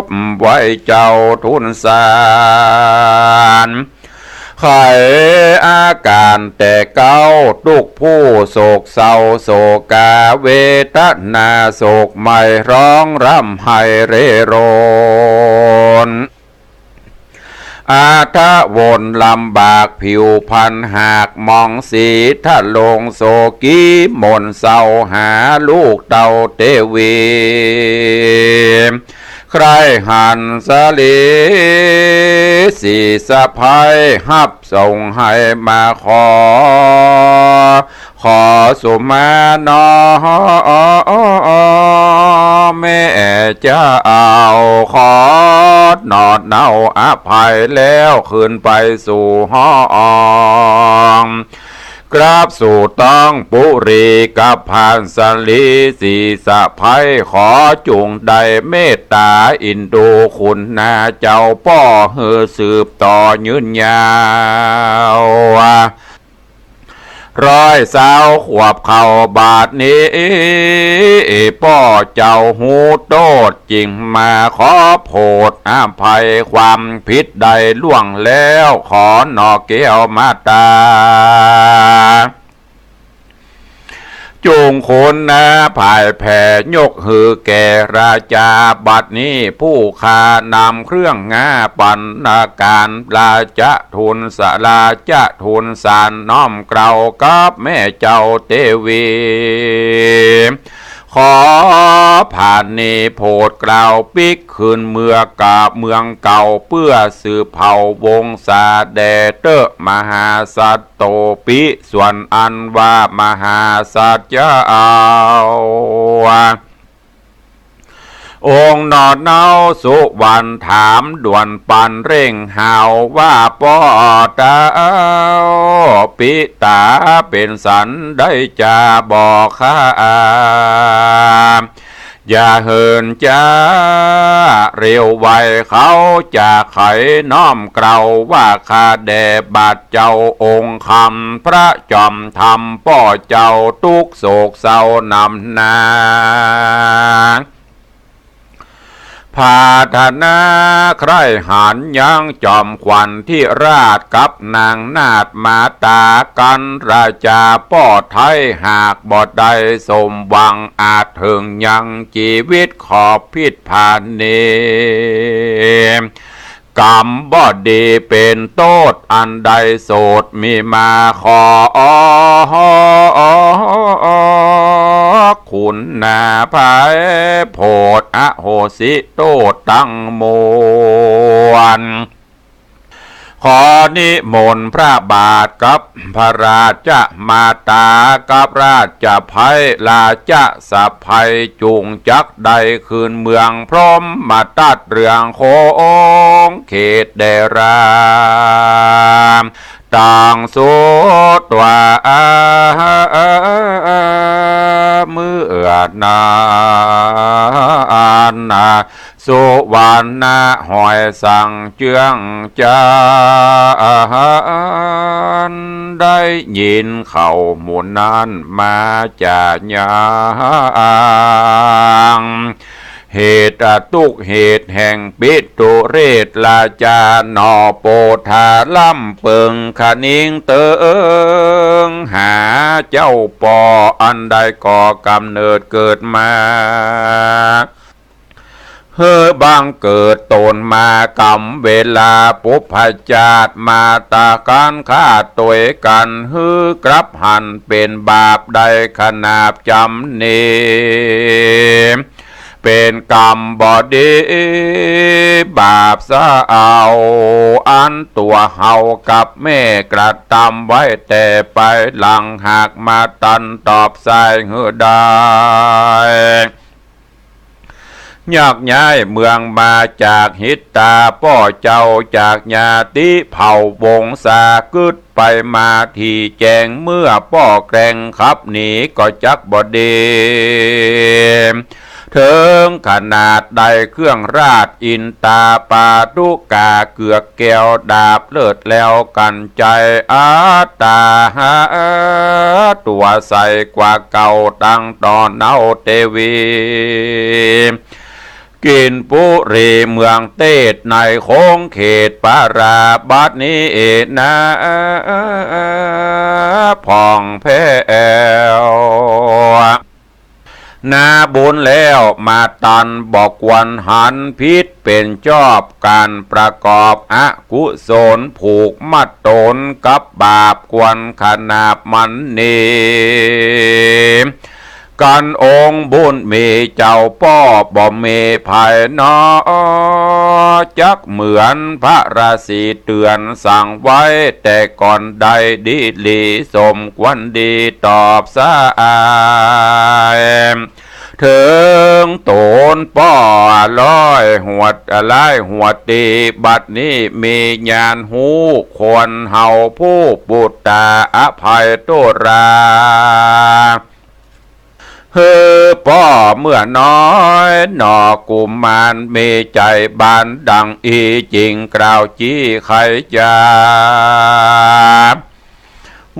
บไว้เจ้าทุนสารไขอาการแต่เก้าทุกผู้โศกเศร้าโศกาเวทนาโศกไม่ร้องร่ำไห้เร่ร่อนอาทะวนลำบากผิวพันหากมองสีทะลงโศกีมนเศร้าหาลูกเต่าเตวีใครหันสลีสีสะพายหับส่งให้มาขอสุมานแม่จะเอาขอนอดเนาอภัยแล้วขึ้นไปสู่ห้องกราบสู่ต้องปุรีกับผ่านสลีสีสะไพขอจุงใดเมตตาอินดูคุณนาเจ้าป้อเฮือสืบต่อยืนยาวร้อยสาวขวบเข่าบาทนี้ ป้อเจ้าหูโตดจริงมาขอโพดอภัยความผิดใดล่วงแล้วขอหนอแก้วมาตาจงคนนะภายแผ่ยกหือแก่ราชาบัดนี้ผู้ขานำเครื่องงาปันนาการลาจะทุนสลาจะทุนสารน้อมเกลากับแม่เจ้าเตวีขอผ่านนี้โพดกล่าวปิกคืนเมืองกาบเมืองเก่าเพื่อสืบเผ่าวงศาแดเตอมหาสัตโตปิส่วนอันว่ามหาสัตเจ้าองค์นอดเนาสุวรรณถามด่วนปันเร่งหาวว่าป้อตาปิตาเป็นสันได้จะบอกข้าอย่าเหินจ้าเร็วไวเขาจะไขน้อมเกลาว่าข้าแด่บาดเจ้าองค์คำพระจอมธรรมป้อเจ้าทุกโศกเศร้านำนาพาธนาใครหันยังจอมขวัญที่ราชกับนางนาฏมาตากันราชาป้อไทยหากบ่ได้สมหวังอาจถึงยังชีวิตขอบพิษผ่านเนกรรมบ่ดีเป็นโทษอันใดโสดมีมาขอคุณนาภายโพดอโหสิโทษตั้งมวลขอนิมนต์พระบาทกับพระราชมาตากับราชภัยลาจะสัพภัยจุงจักใดคืนเมืองพร้อมมาตัดเรื่องโคงเขตเดรามต่างสุดว่าเมื่อนานสุวรรณหอยสั่งเจืองจานได้ยินเขาหมุนนั้นมาจากยางเหตุตุกเหตุแห่งปิตุเรศลาจานอโปธาล่ำเปิงขนิงเติงหาเจ้าปออันใดก่อกำเนิดเกิดมาเฮือบางเกิดตนมากำเวลาปุพจาตมาตาการฆ่าตัวกันฮือกลับหันเป็นบาปใดขนาบจำเนเป็นกรรมบอดีบาปซะเอาอันตัวเฮากับแม่กระทำไว้แต่ไปหลังหากมาตันตอบสายเฮือได้ยากย้ายเมืองมาจากหิตตาป้อเจ้าจากญาติเผ่าวงศากึดไปมาที่แจงเมื่อป้อแกรงขับหนีก็จักบดีถึงขนาดใดเครื่องราชอินตาปาตุกาเกือกแก้วดาบเลิศแล้วกันใจอาตาหาตัวใสกว่าเก่าตั้งตอนเนาเตวีกินปุรีเมืองเตดในโค้งเขตปาราบัดนี้นะผ่องแผ้วนาบุญแล้วมาตันบอกวันหันพิษเป็นชอบการประกอบอกุศลผูกมัดตนกับบาปกวนขนาบมันนีกันองค์บุญมีเจ้าป้อบ่มีภายนอจักเหมือนพระราศีเตือนสั่งไว้แต่ก่อนใดดีลีสมควรดีตอบสายถึงโตนป้อร้อยหัวไล่หัวตีบัดนี้มีญาณหูควรเฮาผู้ปุตตาอภัยโตราเฮ้อป้อเมื่อน้อยหนอกุมารมีใจบานดังอีจริงกล่าวจี้ใครจะ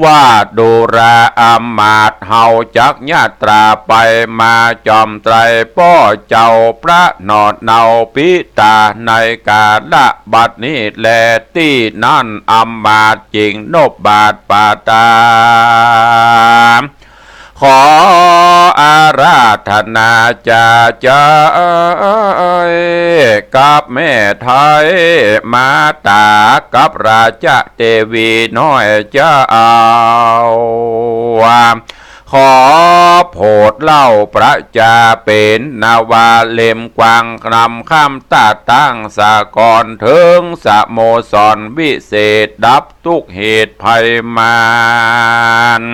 ว่าดูราอามาตเฮาจักญาตราไปมาจอมไตรป้อเจ้าพระนอดเนาปิตาในกาละบัดนี้แลที่นั่นอามาตจริงนบบาทปาตาขออาราธนาจากับแม่ไทยมาตากับราชเทวีน้อยเจ้าขอโพดเล่าพระจาเป็นนาวาเล่มกวางนำข้ามตาตั้งสากรถึงสะโมสรวิเศษดับทุกเหตุภัยมาร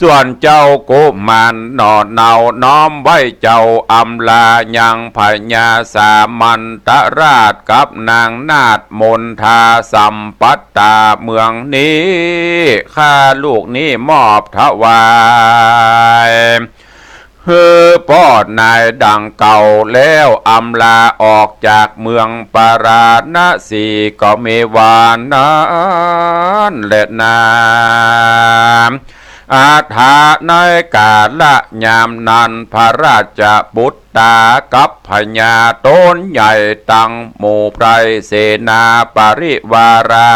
ส่วนเจ้ากุมารนอเนาน้อมไว้เจ้าอำลายังพญาสามันตราชกับนางนาฏมนทาสัมปัตตาเมืองนี้ข้าลูกนี้มอบถวายป้อนนายดังเก่าแล้วอำลาออกจากเมืองปาราณสีก็เมวานนั้นและนาอาถาในกาละยามนันพระราชบุตรตากับพญาต้นใหญ่ตั้งหมู่ไพรเสนาปริวารา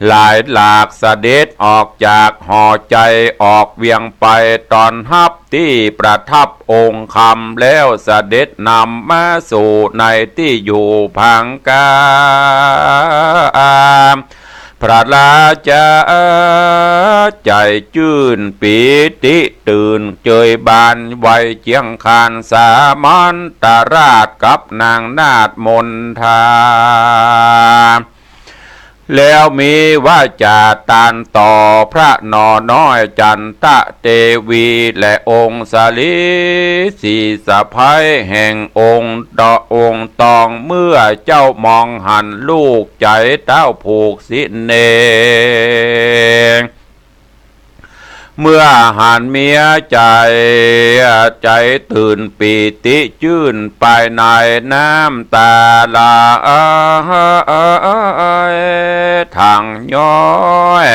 หลายหลากเสด็จออกจากหอใจออกเวียงไปตอนฮับที่ประทับองค์คำแล้วเสด็จนำมาสู่ในที่อยู่พังกาพระราชาใจจื่นปีติตื่นเจยบานไวเจียงคานสามันตราชกับนางนาฏมนทาแล้วมีว่าจาตานต่อพระนอน้อยจันตะเทวีและองค์สาลีสีสะพ้ายแห่งองค์ตองเมื่อเจ้ามองหันลูกใจเต้าผูกสิเนเมื่อหันเมียใจตื่นปีติจื่นไปในน้ำตาลาทางย้อย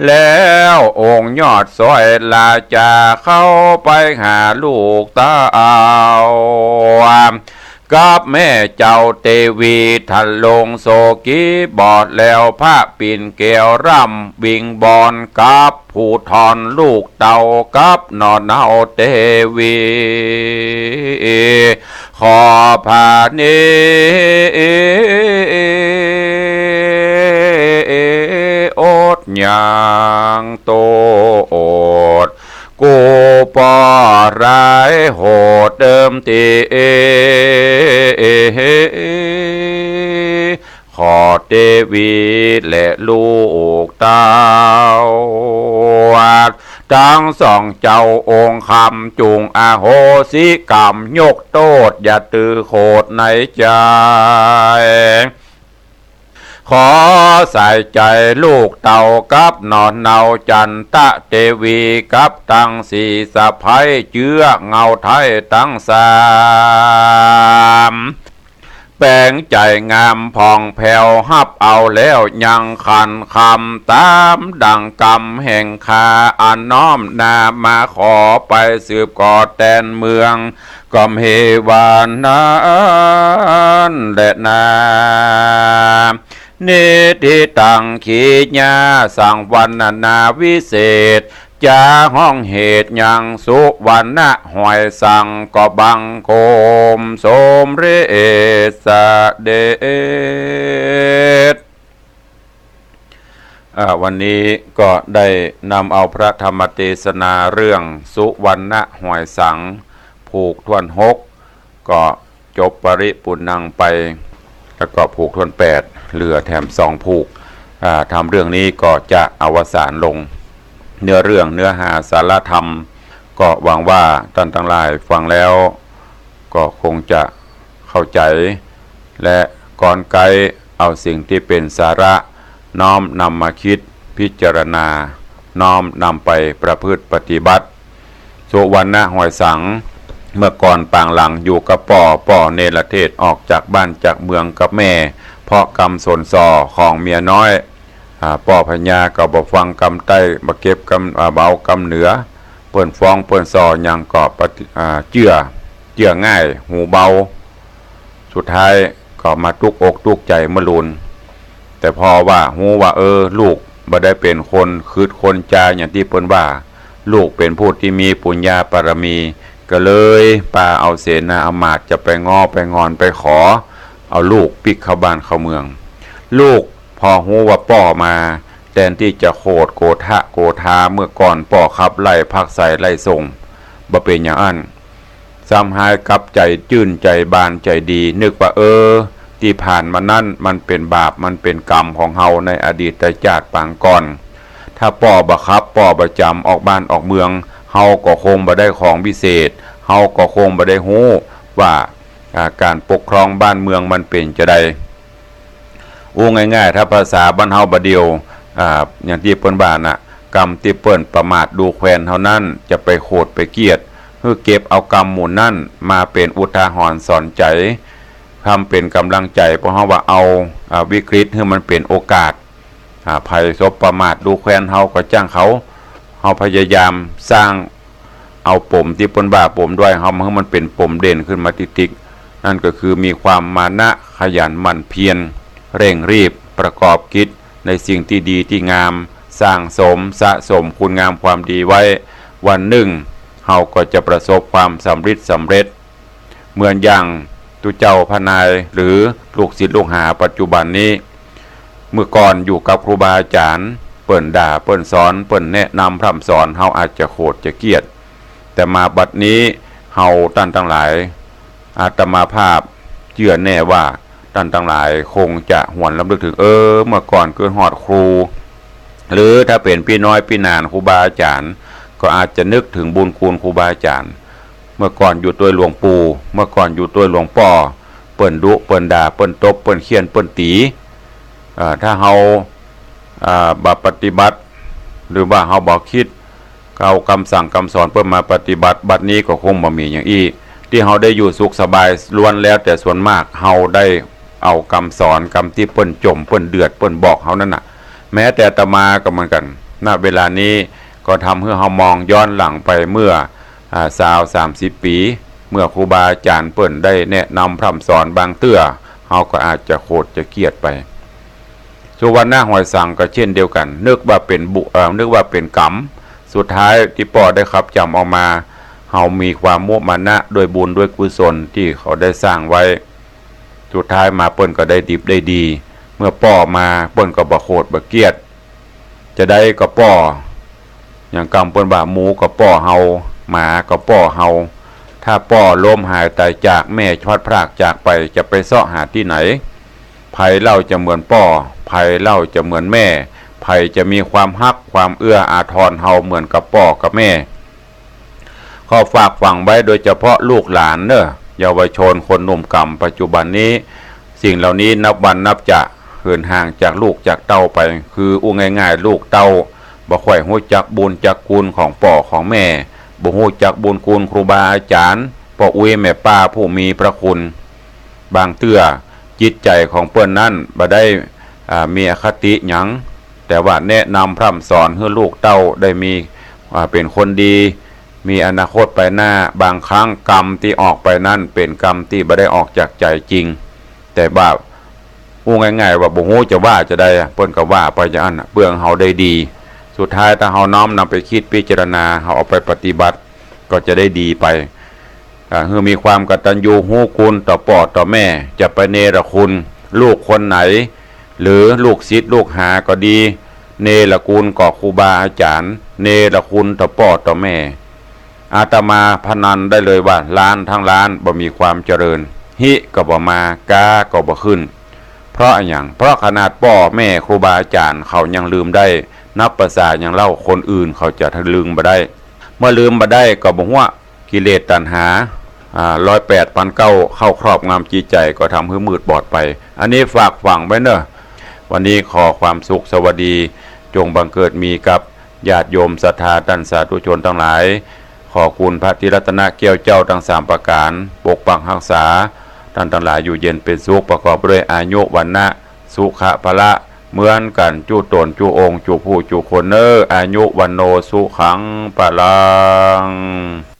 แล้วองค์ยอดซอยลาจะเข้าไปหาลูกเต้ากับแม่เจ้าเทวีทันลงโศกีบอดแล้วพระปิ่นเกลร่ำวิงบอนกับผู้ทอนลูกเต่ากับนอนเนาเทวีขอพานิอดอย่างโตอดกูปอร้ายโหดเดิมทีขอเทวีและลูกเต้าทั้งสองเจ้าองค์คำจุงอาโหสิกรรมยกโทษอย่าตือโคดในใจขอใส่ใจลูกเต่ากับนอนเนาจันตะเทวีกับตั้งสีสะพ้ายเจื้อเงาไทยตั้งสามแปลงใจงามผ่องแผ่วฮับเอาแล้วยังขันคำตามดังกรรมแห่งคาอันน้อมนามาขอไปสืบก่อแตนเมืองก็เฮวานนั้นและนาเนติตังขีญาสังวันนาวิเศษจาห้องเหตุยังสุวรรณหอยสังก็บังโคมสมเรศเดชวันนี้ก็ได้นำเอาพระธรรมเทศนาเรื่องสุวรรณหอยสังผูกทวนหกก็จบปริปุณังไปแล้วก็ผูกทวนแปดเหลือแถมสองผูกทำเรื่องนี้ก็จะอวสานลงเนื้อเรื่องเนื้อหาสารธรรมก็หวังว่าท่านทั้งหลายฟังแล้วก็คงจะเข้าใจและก่อนไกลเอาสิ่งที่เป็นสาระน้อมนำมาคิดพิจารณาน้อมนำไปประพฤติปฏิบัติสุวรรณหอยสังเมื่อก่อนปางหลังอยู่กับป่อเนรเทศออกจากบ้านจากเมืองกับแม่ เพราะกรรมสนส่อของเมียน้อยป่อพญาก็บ่ฟังกรรมใต้บ่เก็บกรรมเบากรรมเหนือเปิ้นฟ้องเปิ้นส่อหยังก็เจื่อง่ายหูเบาสุดท้ายก็มาตุกอกตุกใจมะลุนแต่พอว่าฮู้ว่าลูกบ่ได้เป็นคนคืดคนจาอย่างที่เปิ้นว่าลูกเป็นผู้ที่มีปุญญาบารมีก็เลยปาเอาเสนาอมาตย์จะไปง้อไปงอนไปขอเอาลูกปิกเข้าบ้านเข้าเมืองลูกพอฮู้ว่าป่อมาแทนที่จะโคดโกธาเมื่อก่อนป่อขับไล่พักใส่ไล่ส่งบ่เป็นอย่างอั้นซ้ำหายกับใจจื่นใจบานใจดีนึกว่าที่ผ่านมานั่นมันเป็นบาปมันเป็นกรรมของเฮาในอดีตชาติปางก่อนถ้าป่อบังคับป่อประจำออกบ้านออกเมืองเฮาก็คงบ่ได้ของพิเศษเฮาก็คงบ่ได้ฮู้ว่าการปกครองบ้านเมืองมันเป็นจะได้ง่ายๆถ้าภาษาบ้านเฮาบ่เดียวอย่างที่เปิ้นบ้านน่ะกรรมที่เปิ้นประมาทดูแควนเท่านั้นจะไปโคดไปเกียดคือเก็บเอากรรมหมู่นั่นมาเป็นอุทาหรณ์สอนใจทำเป็นกำลังใจเพราะเฮาว่าเอาวิกฤตให้มันเป็นโอกาสภัยศพประมาทดูแควนเฮาก็จ้างเขาพยายามสร้างเอาปมที่เปิ้นบ่าปมด้วยเฮาให้มันเป็นปมเด่นขึ้นมาติกนั่นก็คือมีความมานะขยันหมั่นเพียรเร่งรีบประกอบกิจในสิ่งที่ดีที่งามสร้างสะสมคุณงามความดีไว้วันหนึ่งเฮาก็จะประสบความสำเร็จเหมือนอย่างตุเจ้าพนายหรือลูกศิษย์ลูกหาปัจจุบันนี้เมื่อก่อนอยู่กับครูบาอาจารย์เปิ้นด่าเปิ้นสอนเปิ้นแนะนำพร่ำสอนเฮาอาจจะโคตรจะเกลียดแต่มาบัดนี้เฮาท่านทั้งหลายอาตมาภาพเชื่อแน่ว่าท่านทั้งหลายคงจะหวนรำลึกถึงเมื่อก่อนเกิดฮอดครูหรือถ้าเป็นพี่น้อยพี่นานครูบาอาจารย์ก็อาจจะนึกถึงบุญคุณครูบาอาจารย์เมื่อก่อนอยู่ตัวหลวงปู่เมื่อก่อนอยู่ตัวหลวงป่อเปิ้นดุเปิ้นด่าเปิ้นตบเปิ้นเคียนเปิ้นตีถ้าเฮาบ่ปฏิบัติหรือว่าเฮาบ่คิดเอาคำสั่งคำสอนเปิ้นมาปฏิบัติบัดนี้ก็คงบ่มีอย่างอีที่เฮาได้อยู่สุขสบายล้วนแล้วแต่ส่วนมากเฮาได้เอาคำสอนคำที่เปิ้นจมเปิ้นเดือดเปิ้นบอกเฮานั่นน่ะแม้แต่อาตมาก็เหมือนกันณเวลานี้ก็ทำให้เฮามองย้อนหลังไปเมื่อ30 ปีเมื่อครูบาอาจารย์เปิ้นได้แนะนำพร่ำสอนบางเตื้อเฮาก็อาจจะโคตรจะเกลียดไปสุวรรณหอยสังก็เช่นเดียวกันนึกว่าเป็นกรรมสุดท้ายที่ป่อได้ขับจำออกมาเฮามีความมุมานะด้วยบุญด้วยกุศลที่เขาได้สร้างไว้สุดท้ายมาเปิ้นก็ได้ดิบได้ดีเมื่อป่อมาเปิ้นก็บ่โคตรบ่เกลียดจะได้ก็ป่ออย่างกรรมเปิ้นว่าหมูก็ป่อเฮาหมาก็ป่อเฮาถ้าป่อล้มหายตายจากแม่พลัดพรากจากไปจะไปเสาะหาที่ไหนไผเล่าจะเหมือนป่อไผเล่าจะเหมือนแม่ไผจะมีความฮักความเอื้ออาทรเฮาเหมือนกับป่อกับแม่ข้อฝากฝังไว้โดยเฉพาะลูกหลานเนอะเยาวชนคนหนุ่มกำปัจจุบันนี้สิ่งเหล่านี้นับวันนับจะเหินห่างจากลูกจากเต้าไปคือง่ายๆลูกเต้าบ่ค่อยฮู้จักบุญจักคุณของป่อของแม่บ่ฮู้จักบุญคุณครูบาอาจารย์พ่ออุ้ยแม่ป้าผู้มีพระคุณบางเตื้อจิตใจของเปิ้นนั้นบ่ได้มีอคติหยังแต่ว่าแนะนำพร่ำสอนให้ลูกเต้าได้มีเป็นคนดีมีอนาคตไปหน้าบางครั้งกรรมที่ออกไปนั่นเป็นกรรมที่บ่ได้ออกจากใจจริงแต่ว่าง่ายๆว่าบ่ฮู้จะว่าจะได้เปิ้นก็ว่าไปอย่างนั้นเบื้องเฮาได้ดีสุดท้ายถ้าเฮาน้อมนำไปคิดพิจารณาเฮาเอาไปปฏิบัติก็จะได้ดีไปคือมีความกตัญญูรู้คุณต่อพ่อต่อแม่จะไปเนรคุณลูกคนไหนหรือลูกศิษย์ลูกหาก็ดีเนรคุณก่อครูบาอาจารย์เนรคุณต่อพ่อต่อแม่อาตมาพนันได้เลยว่าล้านทั้งล้านบ่มีความเจริญหิก็บ่มากาก็บ่ขึ้นเพราะอย่างเพราะขนาดพ่อแม่ครูบาอาจารย์เขายังลืมได้นับภาษาอย่างเล่าคนอื่นเขาจะลืมบ่ได้เมื่อลืมบ่ได้ก็บ่ฮู้ว่ากิเลสตัณหา108,900เข้าครอบงำจิตใจก็ทำให้มืดบอดไปอันนี้ฝากฝังไว้เนอะวันนี้ขอความสุขสวัสดีจงบังเกิดมีกับญาติโยมศรัทธาท่านสาธุชนทั้งหลายขอคุณพระธิรัตนเกี้ยวเจ้าทั้ง3ประการปกปักรักษา ท่านทั้งหลายอยู่เย็นเป็นสุขประกอบด้วยอายุวันนะสุขะพละเหมือนกันจูตนจูองค์จูผู้จูคนอายุวันโนสุขังปะลัง